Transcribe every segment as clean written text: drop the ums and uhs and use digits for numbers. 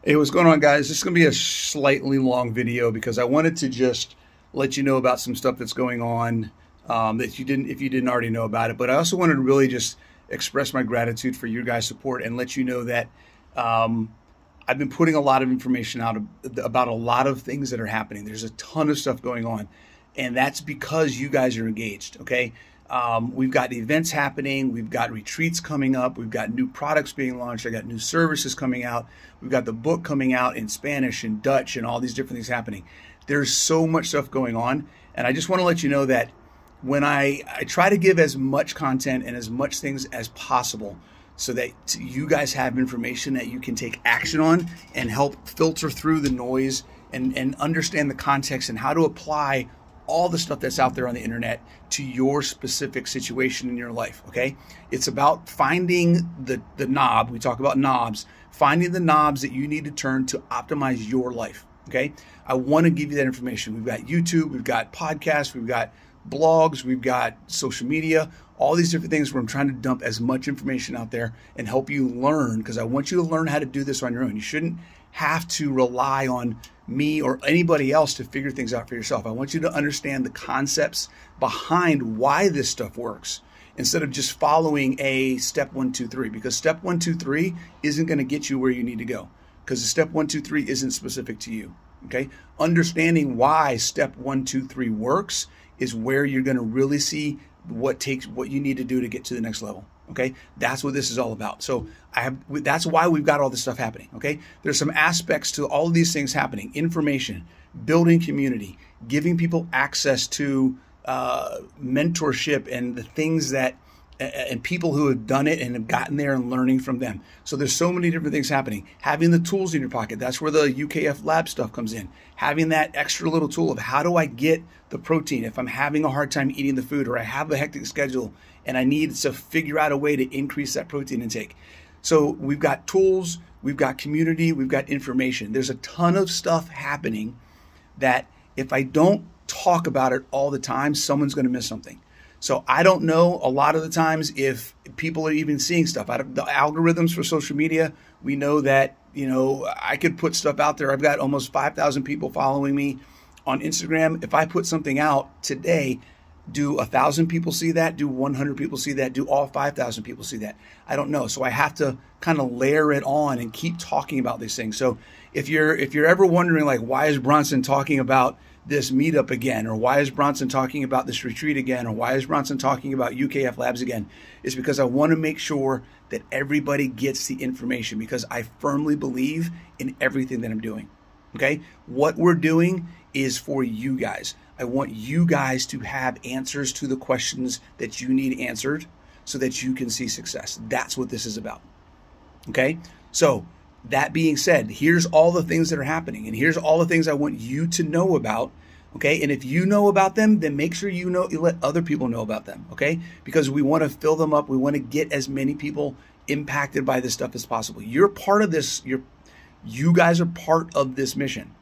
Hey, what's going on, guys? This is going to be a slightly long video because I wanted to just let you know about some stuff that's going on that if you didn't already know about it. But I also wanted to really just express my gratitude for your guys' support and let you know that I've been putting a lot of information out about a lot of things that are happening. There's a ton of stuff going on, and that's because you guys are engaged, okay? We've got events happening. We've got retreats coming up. We've got new products being launched. I got new services coming out. We've got the book coming out in Spanish and Dutch and all these different things happening. There's so much stuff going on. And I just want to let you know that when I try to give as much content and as much things as possible so that you guys have information that you can take action on and help filter through the noise and understand the context and how to apply all the stuff that's out there on the internet to your specific situation in your life, okay? It's about finding the knob. We talk about knobs, finding the knobs that you need to turn to optimize your life, okay? I want to give you that information. We've got YouTube, we've got podcasts, we've got blogs, we've got social media, all these different things where I'm trying to dump as much information out there and help you learn, because I want you to learn how to do this on your own. You shouldn't have to rely on me or anybody else to figure things out for yourself. I want you to understand the concepts behind why this stuff works instead of just following a step 1, 2, 3, because step 1, 2, 3 isn't going to get you where you need to go, because the step 1, 2, 3 isn't specific to you. Okay. Understanding why step 1, 2, 3 works is where you're going to really see what you need to do to get to the next level. Okay, that's what this is all about. So that's why we've got all this stuff happening. Okay, there's some aspects to all of these things happening: information, building community, giving people access to mentorship and the things that and people who have done it and have gotten there and learning from them. So there's so many different things happening. Having the tools in your pocket, that's where the UKF Labs stuff comes in. Having that extra little tool of how do I get the protein if I'm having a hard time eating the food or I have a hectic schedule and I need to figure out a way to increase that protein intake. So we've got tools, we've got community, we've got information. There's a ton of stuff happening that if I don't talk about it all the time, someone's going to miss something. So I don't know a lot of the times if people are even seeing stuff. The algorithms for social media, we know that, I could put stuff out there. I've got almost 5,000 people following me on Instagram. If I put something out today, do 1,000 people see that? Do 100 people see that? Do all 5,000 people see that? I don't know. So I have to kind of layer it on and keep talking about these things. So if you're ever wondering, like, why is Bronson talking about this meetup again, or why is Bronson talking about this retreat again, or why is Bronson talking about UKF Labs again, is because I want to make sure that everybody gets the information, because I firmly believe in everything that I'm doing. Okay? What we're doing is for you guys. I want you guys to have answers to the questions that you need answered so that you can see success. That's what this is about. Okay? So that being said, here's all the things that are happening, and here's all the things I want you to know about. Okay? And if you know about them, then make sure you let other people know about them. Okay? Because we want to fill them up. We want to get as many people impacted by this stuff as possible. You're part of this. You guys are part of this mission.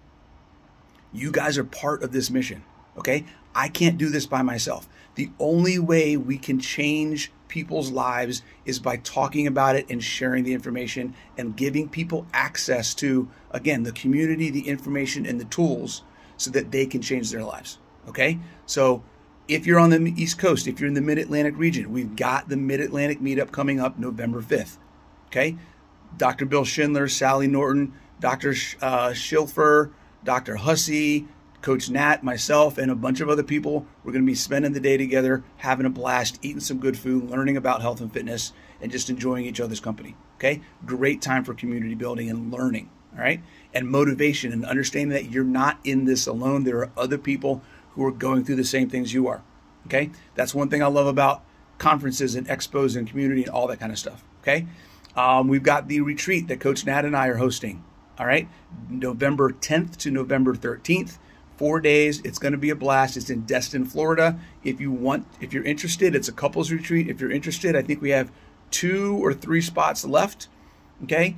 You guys are part of this mission. Okay? I can't do this by myself. The only way we can change people's lives is by talking about it and sharing the information and giving people access to, again, the community, the information, and the tools so that they can change their lives. Okay? So if you're on the East Coast, if you're in the Mid-Atlantic region, we've got the Mid-Atlantic Meetup coming up November 5th. Okay? Dr. Bill Schindler, Sally Norton, Dr. Schilfer, Dr. Hussey, Coach Nat, myself, and a bunch of other people. We're going to be spending the day together, having a blast, eating some good food, learning about health and fitness, and just enjoying each other's company. Okay? Great time for community building and learning. All right? And motivation and understanding that you're not in this alone. There are other people who are going through the same things you are. Okay? That's one thing I love about conferences and expos and community and all that kind of stuff. Okay? We've got the retreat that Coach Nat and I are hosting. All right? November 10th to November 13th. 4 days. It's going to be a blast. It's in Destin, Florida. If you're interested, it's a couples retreat. If you're interested, I think we have 2 or 3 spots left. Okay.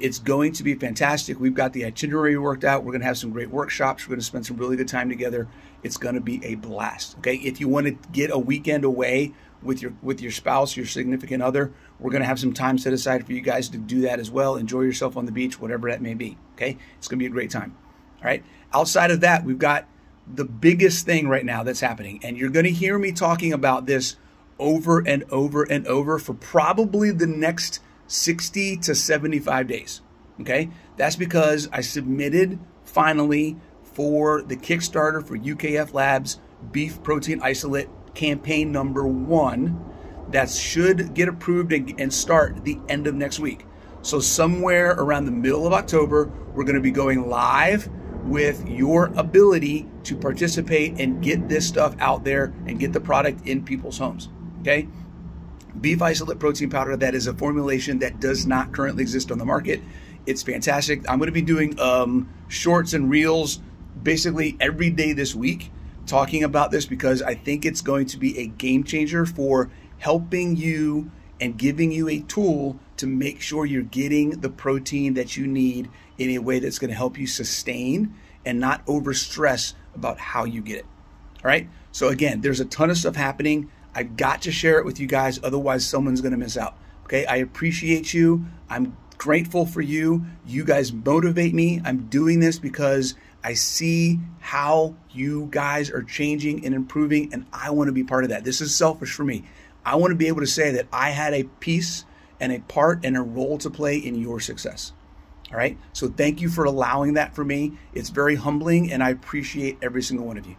It's going to be fantastic. We've got the itinerary worked out. We're going to have some great workshops. We're going to spend some really good time together. It's going to be a blast. Okay, if you want to get a weekend away with your spouse, your significant other, we're going to have some time set aside for you guys to do that as well. Enjoy yourself on the beach, whatever that may be. Okay, it's going to be a great time. All right. Outside of that, we've got the biggest thing right now that's happening, and you're going to hear me talking about this over and over and over for probably the next 60 to 75 days. Okay, that's because I submitted finally for the Kickstarter for UKF Labs Beef Protein Isolate campaign number 1 that should get approved and start the end of next week. So somewhere around the middle of October, we're going to be going live with your ability to participate and get this stuff out there and get the product in people's homes. Okay, beef isolate protein powder, that is a formulation that does not currently exist on the market. It's fantastic. I'm going to be doing shorts and reels basically every day this week talking about this, because I think it's going to be a game changer for helping you and giving you a tool to make sure you're getting the protein that you need in a way that's going to help you sustain and not overstress about how you get it. All right. So again, there's a ton of stuff happening. I've got to share it with you guys. Otherwise, someone's going to miss out. Okay. I appreciate you. I'm grateful for you. You guys motivate me. I'm doing this because I see how you guys are changing and improving, and I want to be part of that. This is selfish for me. I want to be able to say that I had a piece and a part and a role to play in your success. All right. So thank you for allowing that for me. It's very humbling, and I appreciate every single one of you.